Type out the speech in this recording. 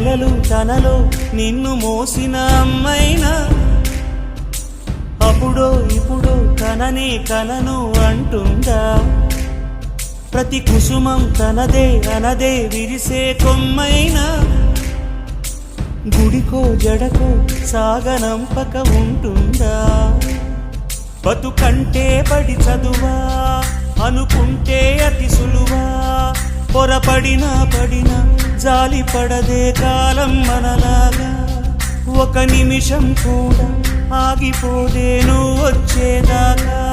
నెలలు తనలో నిన్ను మోసిన అమ్మైనా అప్పుడో ఇప్పుడో తననే కలను అంటుందా? ప్రతి కుసుమం తనదే అనదే విరిసే కొమ్మైనా గుడికో జడకో సాగనంపక ఉంటుందా? బతుకంటే పడి చదువా అనుకుంటే అతి సులువా? పొరపడినా పడినా జాలి పడదే కాలం మనలాగా. ఒక నిమిషం కూడా ఆగిపోదే నువ్వు వచ్చేదాకా.